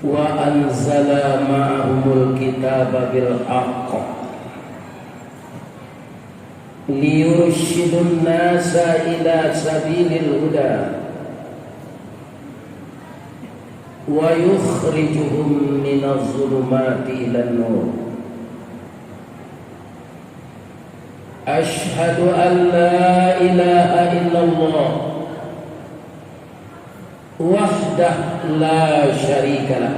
wa anzala ma'ahumul kitaba bil haqq liyurshidun nasa ila sabilil huda wa yukhrijuhum minaz zulumati ilan nur. Ashhadu an la ilaha illallah wahdah la syarika lah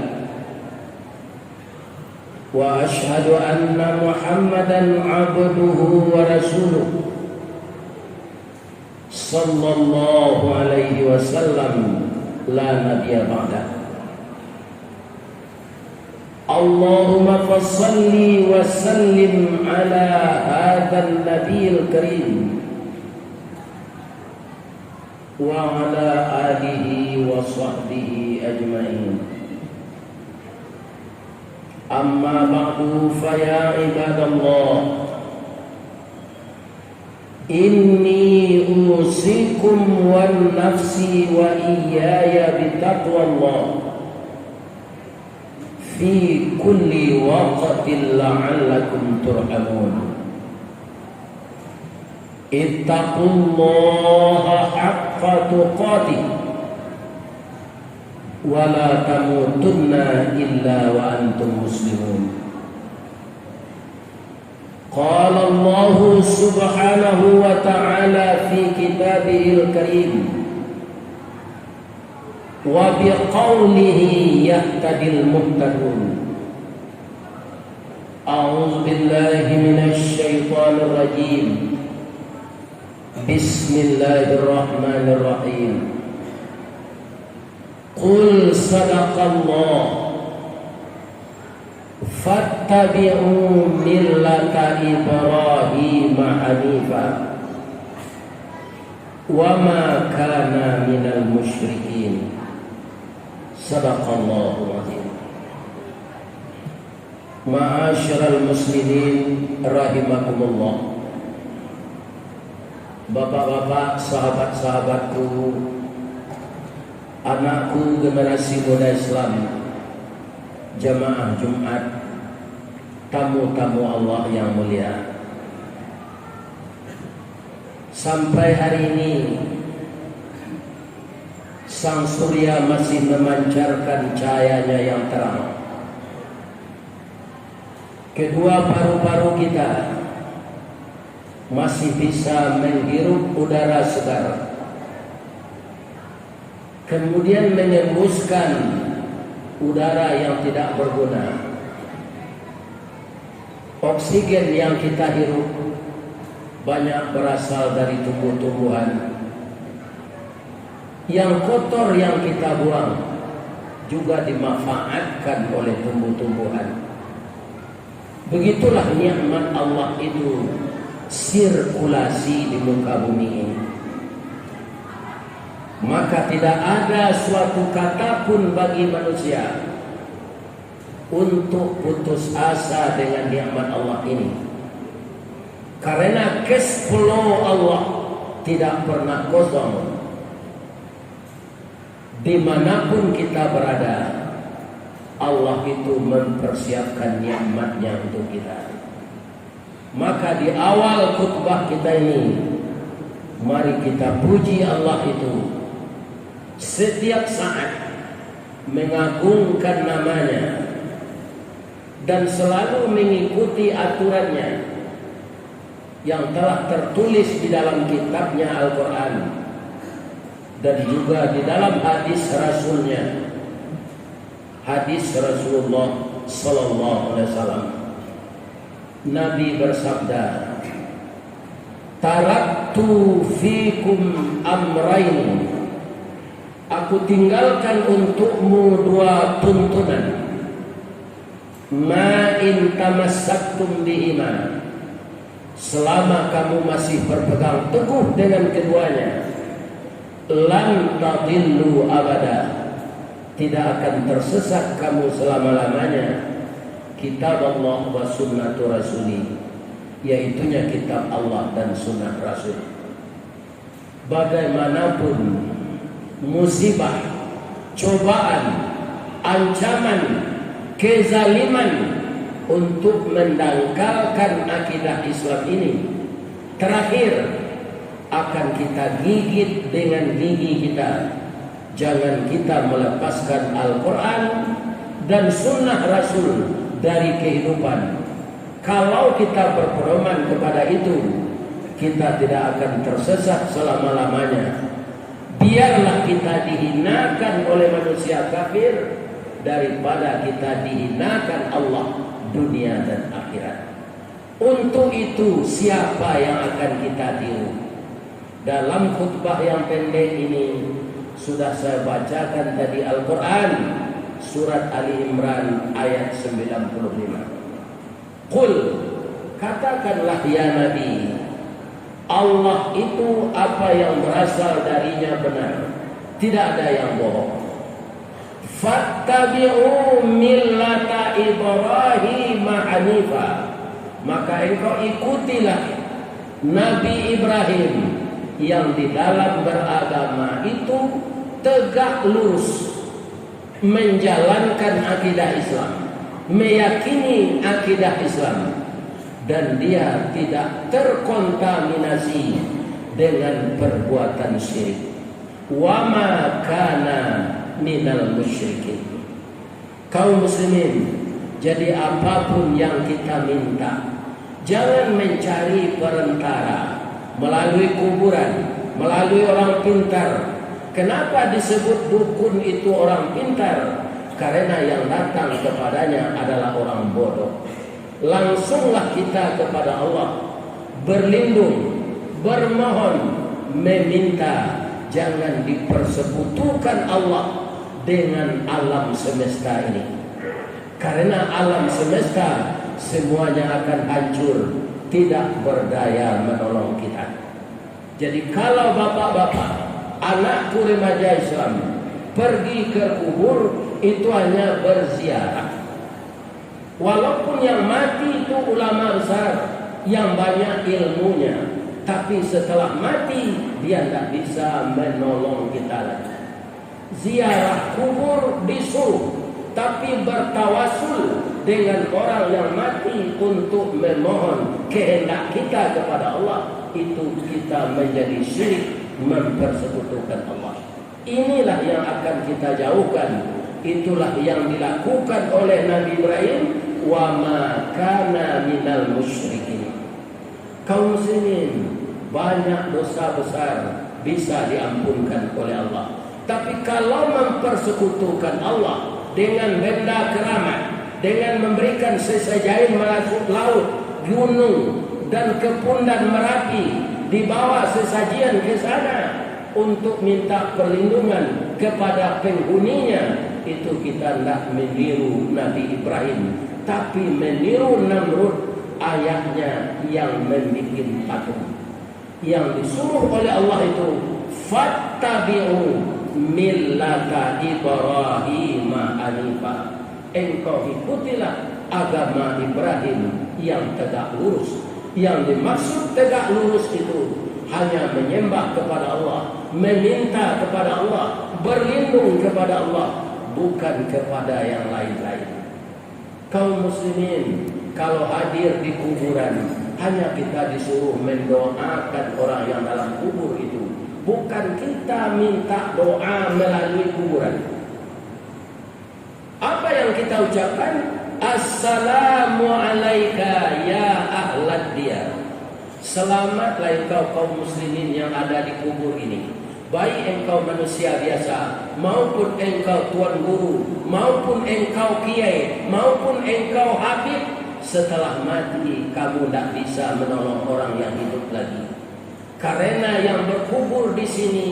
wa ashhadu anna Muhammadan abduhu wa rasuluh sallallahu alaihi wasallam la nabiyya ba'dah. Allahumma fassalli wa sallim ala hadzal nabiyil karim wa ala alihi wa sahbihi ajma'in. Amma ba'du fa ya ibadallah, inni usikum wan nafsi wa iyaya bitaqwallah fi kulli waqtin la'allakum turhamun. Ittaqullaha haqqa tuqatih wa la tamutunna illa wa antum muslimun. Qala Allah subhanahu wa ta'ala fi kitabihil karim wa biqawlihi yahtadil muhtadun. A'udzu billahi minasy syaithanir rajim. Bismillahirrahmanirrahim. Qul sadaqallah fattabi'u millata Ibrahim hanifa wa ma kana minal musyrikin. Sadaqallahul azim. Ma'asyiral muslimin rahimakumullah. Bapak-bapak, sahabat-sahabatku, anakku generasi muda Islam, jamaah Jumat, tamu-tamu Allah yang mulia. Sampai hari ini sang surya masih memancarkan cahayanya yang terang. Kedua paru-paru kita masih bisa menghirup udara segar, kemudian mengembuskan udara yang tidak berguna. Oksigen yang kita hirup banyak berasal dari tumbuh-tumbuhan. Yang kotor yang kita buang juga dimanfaatkan oleh tumbuh-tumbuhan. Begitulah nikmat Allah itu sirkulasi di muka bumi ini. Maka tidak ada suatu kata pun bagi manusia untuk putus asa dengan nikmat Allah ini. Karena cash flow Allah tidak pernah kosong. Dimanapun kita berada, Allah itu mempersiapkan nikmatnya untuk kita. Maka di awal khutbah kita ini, mari kita puji Allah itu setiap saat, mengagungkan namanya dan selalu mengikuti aturannya yang telah tertulis di dalam kitabnya Al-Quran dan juga di dalam hadis Rasulnya, hadis Rasulullah Sallallahu Alaihi Wasallam. Nabi bersabda, taraktu fikum amrain, aku tinggalkan untukmu dua tuntunan, ma in tamassaktum bihima, selama kamu masih berpegang teguh dengan keduanya, lan tadillu abada, tidak akan tersesat kamu selama-lamanya. Kitab Allah wa sunnatu rasuli, yaitunya kitab Allah dan sunnah Rasul. Bagaimanapun musibah, cobaan, ancaman kezaliman untuk mendangkalkan akidah Islam ini. Terakhir, akan kita gigit dengan gigi kita. Jangan kita melepaskan Al-Quran dan sunnah Rasul dari kehidupan. Kalau kita berpedoman kepada itu, kita tidak akan tersesat selama-lamanya. Biarlah kita dihinakan oleh manusia kafir daripada kita dihinakan Allah dunia dan akhirat. Untuk itu siapa yang akan kita tiru? Dalam khutbah yang pendek ini sudah saya bacakan tadi Al-Quran, surat Ali Imran ayat 95. Qul, katakanlah ya Nabi, Allah itu apa yang berasal darinya benar, tidak ada yang bohong. Fattabi'u millata Ibrahim hanifa, maka engkau ikutilah Nabi Ibrahim yang di dalam beragama itu tegak lurus, menjalankan akidah Islam, meyakini akidah Islam, dan dia tidak terkontaminasi dengan perbuatan syirik. Wa ma kana minal musyrikin. Kaum muslimin, jadi apapun yang kita minta, jangan mencari perantara melalui kuburan, melalui orang pintar. Kenapa disebut dukun itu orang pintar? Karena yang datang kepadanya adalah orang bodoh. Langsunglah kita kepada Allah, berlindung, bermohon, meminta. Jangan dipersekutukan Allah dengan alam semesta ini. Karena alam semesta semuanya akan hancur, tidak berdaya menolong kita. Jadi kalau bapak-bapak, anakku remaja Islam pergi ke kubur, itu hanya berziarah. Walaupun yang mati itu ulama besar yang banyak ilmunya, tapi setelah mati dia tidak bisa menolong kita lagi. Ziarah kubur disuruh, tapi bertawasul dengan orang yang mati untuk memohon kehendak kita kepada Allah, itu kita menjadi syirik, mempersekutukan Allah. Inilah yang akan kita jauhkan. Itulah yang dilakukan oleh Nabi Ibrahim. Wa ma kana minal musyrikin. Kaum muslimin, banyak dosa besar bisa diampunkan oleh Allah. Tapi kalau mempersekutukan Allah dengan benda keramat, dengan memberikan sesajen masuk laut, gunung, dan kepundan Merapi, dibawa sesajian ke sana untuk minta perlindungan kepada penghuninya, itu kita tidak meniru Nabi Ibrahim, tapi meniru Namrud, ayahnya yang membuat patung. Yang disuruh oleh Allah itu fattabi'u millata Ibrahim hanifa. Engkau ikutilah agama Ibrahim yang tegak lurus. Yang dimaksud tegak lurus itu hanya menyembah kepada Allah, meminta kepada Allah, berlindung kepada Allah, bukan kepada yang lain-lain. Kaum muslimin, kalau hadir di kuburan, hanya kita disuruh mendoakan orang yang dalam kubur itu, bukan kita minta doa melalui kuburan. Apa yang kita ucapkan? Assalamu alayka ya ahlad diyar. Selamatlah engkau kaum muslimin yang ada di kubur ini, baik engkau manusia biasa, maupun engkau tuan guru, maupun engkau kiai, maupun engkau habib. Setelah mati kamu tidak bisa menolong orang yang hidup lagi. Karena yang berkubur di sini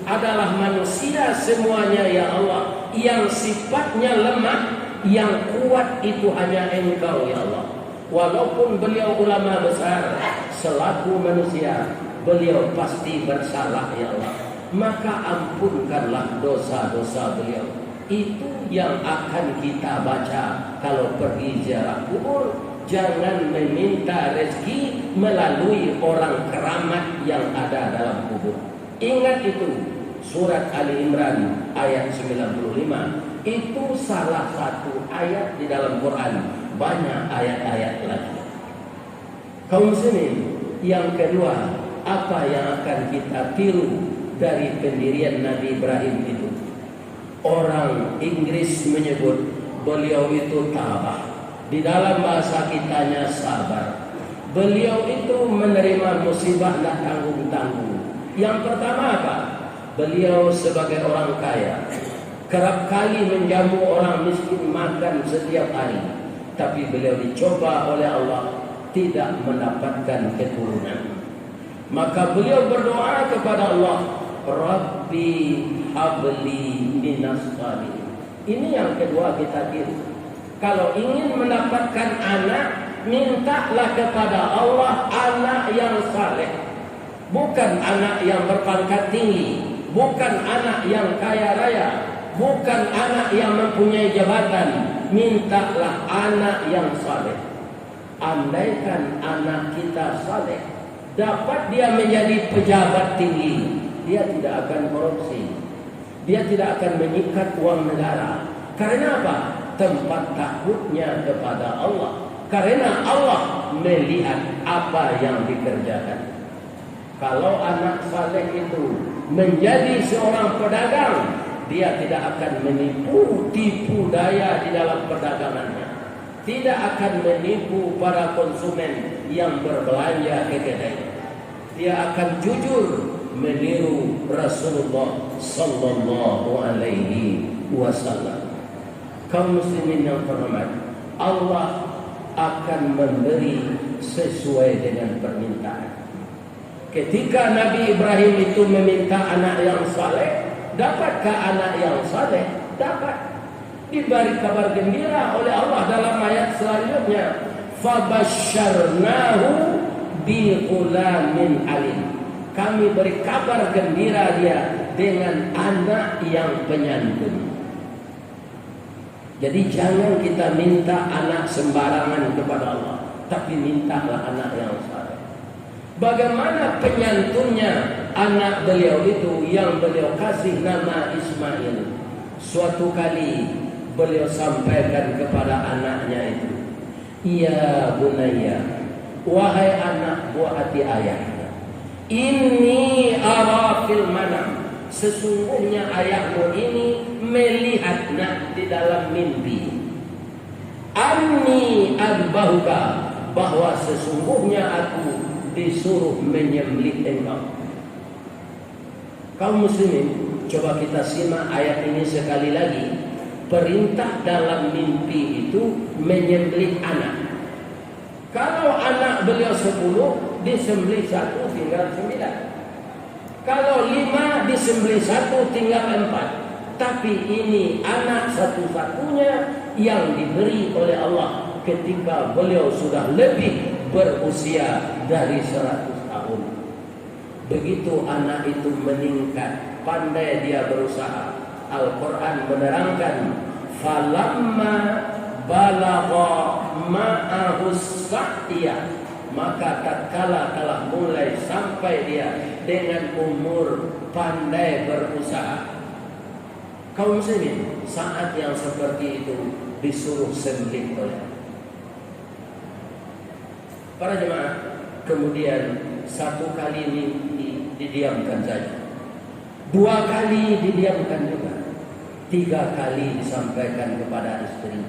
adalah manusia semuanya ya Allah, yang sifatnya lemah, yang kuat itu hanya engkau ya Allah. Walaupun beliau ulama besar, selaku manusia beliau pasti bersalah ya Allah. Maka ampunkanlah dosa-dosa beliau. Itu yang akan kita baca kalau pergi ziarah kubur. Jangan meminta rezeki melalui orang keramat yang ada dalam kubur. Ingat itu, surat Ali Imran ayat 95. Itu salah satu ayat di dalam Quran. Banyak ayat-ayat lagi. Kaum muslimin, yang kedua, apa yang akan kita tiru dari pendirian Nabi Ibrahim itu? Orang Inggris menyebut beliau itu tabah. Di dalam bahasa kitanya sabar. Beliau itu menerima musibah dan tanggung-tanggung. Yang pertama apa? Beliau sebagai orang kaya kerap kali menjamu orang miskin makan setiap hari. Tapi beliau dicoba oleh Allah, tidak mendapatkan keturunan. Maka beliau berdoa kepada Allah, Rabbi habli minas salihin. Ini yang kedua kita tiru. Kalau ingin mendapatkan anak, mintalah kepada Allah anak yang saleh. Bukan anak yang berpangkat tinggi, bukan anak yang kaya raya, bukan anak yang mempunyai jabatan. Mintalah anak yang saleh. Andaikan anak kita saleh, dapat dia menjadi pejabat tinggi, dia tidak akan korupsi, dia tidak akan menyikat uang negara. Karena apa? Tempat takutnya kepada Allah. Karena Allah melihat apa yang dikerjakan. Kalau anak saleh itu menjadi seorang pedagang, dia tidak akan menipu, tipu daya di dalam perdagangannya. Tidak akan menipu para konsumen yang berbelanja ke kedai. Dia akan jujur meniru Rasulullah sallallahu alaihi wasallam. Kaum muslimin yang terhormat, Allah akan memberi sesuai dengan permintaan. Ketika Nabi Ibrahim itu meminta anak yang saleh, dapatkah anak yang saleh? Dapat. Diberi kabar gembira oleh Allah dalam ayat selanjutnya, fabasyarnahu bighulamin alim. Kami beri kabar gembira dia dengan anak yang penyantun. Jadi jangan kita minta anak sembarangan kepada Allah, tapi mintalah anak yang saleh. Bagaimana penyantunnya anak beliau itu yang beliau kasih nama Ismail? Suatu kali beliau sampaikan kepada anaknya itu, "Ya bunayya, wahai anak buah hati ayah, inni ara fil manam, sesungguhnya ayahmu ini melihat nak di dalam mimpi, anni adbahuka, bahwa sesungguhnya aku disuruh menyembelih engkau." Kaum muslimin, coba kita simak ayat ini sekali lagi. Perintah dalam mimpi itu menyembelih anak. Kalau anak beliau 10, disembelih 1, tinggal 9. Kalau 5, disembelih 1, tinggal 4. Tapi ini anak satu-satunya yang diberi oleh Allah ketika beliau sudah lebih berusia dari 100 tahun. Begitu anak itu meningkat, pandai dia berusaha. Al-Quran menerangkan, falamma balagha ma'ahus sa'ya, maka tatkala telah mulai sampai dia dengan umur pandai berusaha. Kaum muslimin, saat yang seperti itu disuruh sembelih oleh para jemaah. Kemudian satu kali didiamkan saja, 2 kali didiamkan juga, 3 kali disampaikan kepada istri.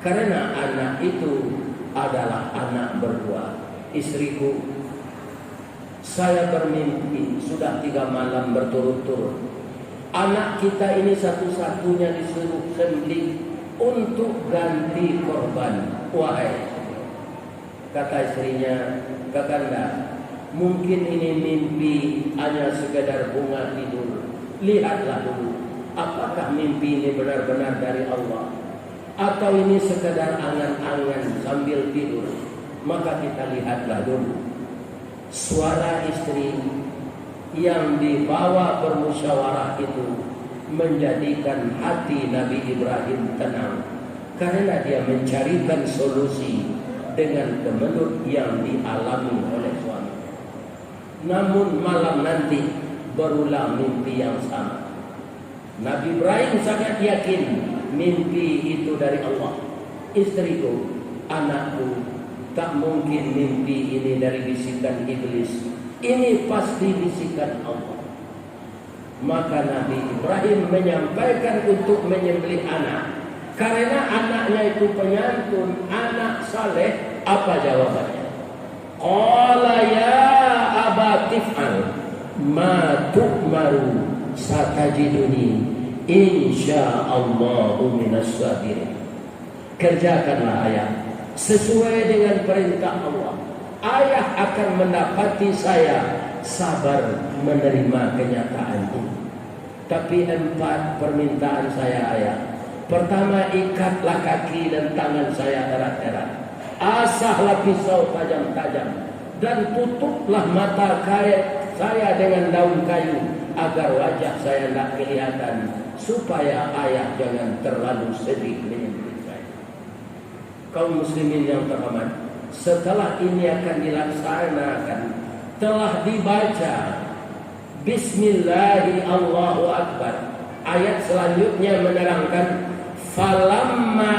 Karena anak itu adalah anak berdua. Istriku, saya bermimpi sudah 3 malam berturut-turut, anak kita ini satu-satunya disuruh sembelih untuk ganti korban. Wahai, kata istrinya, Kakanda, mungkin ini mimpi hanya sekedar bunga tidur. Lihatlah dulu, apakah mimpi ini benar-benar dari Allah, atau ini sekedar angan-angan sambil tidur. Maka kita lihatlah dulu. Suara istri yang dibawa bermusyawarah itu menjadikan hati Nabi Ibrahim tenang, karena dia mencarikan solusi dengan kemelut yang dialami oleh suami. Namun malam nanti berulang mimpi yang sama. Nabi Ibrahim sangat yakin mimpi itu dari Allah. Istriku, anakku, tak mungkin mimpi ini dari bisikan iblis. Ini pasti bisikan Allah. Maka Nabi Ibrahim menyampaikan untuk menyembelih anak. Karena anaknya itu penyantun, anak saleh. Apa jawabannya? Qala ya abatif'al ma tu'maru satajiduni insyaallahu minas sabirin. Kerjakanlah ayah sesuai dengan perintah Allah. Ayah akan mendapati saya sabar menerima kenyataan ini. Tapi 4 permintaan saya ayah. Pertama, ikatlah kaki dan tangan saya erat-erat. Asahlah pisau tajam-tajam dan tutuplah mata saya dengan daun kayu agar wajah saya tidak kelihatan, supaya ayah jangan terlalu sedih menyembelih saya. Kaum muslimin yang terhormat, setelah ini akan dilaksanakan, telah dibaca Bismillahi Allahu Akbar. Ayat selanjutnya menerangkan falamma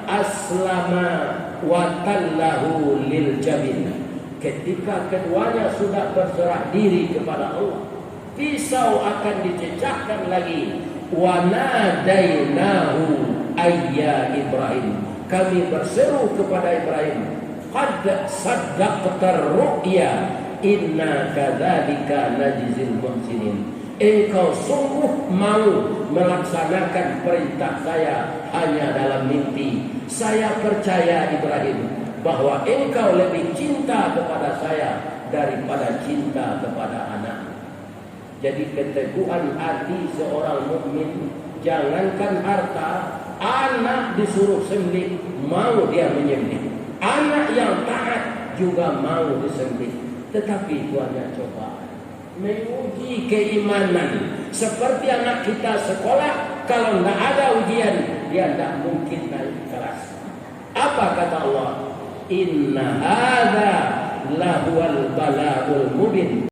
aslama wa tallahu lil jabin. Ketika keduanya sudah berserah diri kepada Allah, pisau akan dicecahkan lagi. Wa nadainahu ayya Ibrahim. Kami berseru kepada Ibrahim, qad saddaqta ru'ya inna kadzalika najzil muhsinin. Engkau sungguh mau melaksanakan perintah saya hanya dalam mimpi. Saya percaya Ibrahim bahwa engkau lebih cinta kepada saya daripada cinta kepada anak. Jadi keteguhan hati seorang mukmin, jangankan harta, anak disuruh sembelih mau dia menyembelih. Anak yang taat juga mau disembelih. Tetapi itu hanya cobaan, menguji keimanan. Seperti anak kita sekolah, kalau tidak ada ujian, dia tidak mungkin naik kelas. Apa kata Allah? Inna hadza lahuwal bala'ul mubin.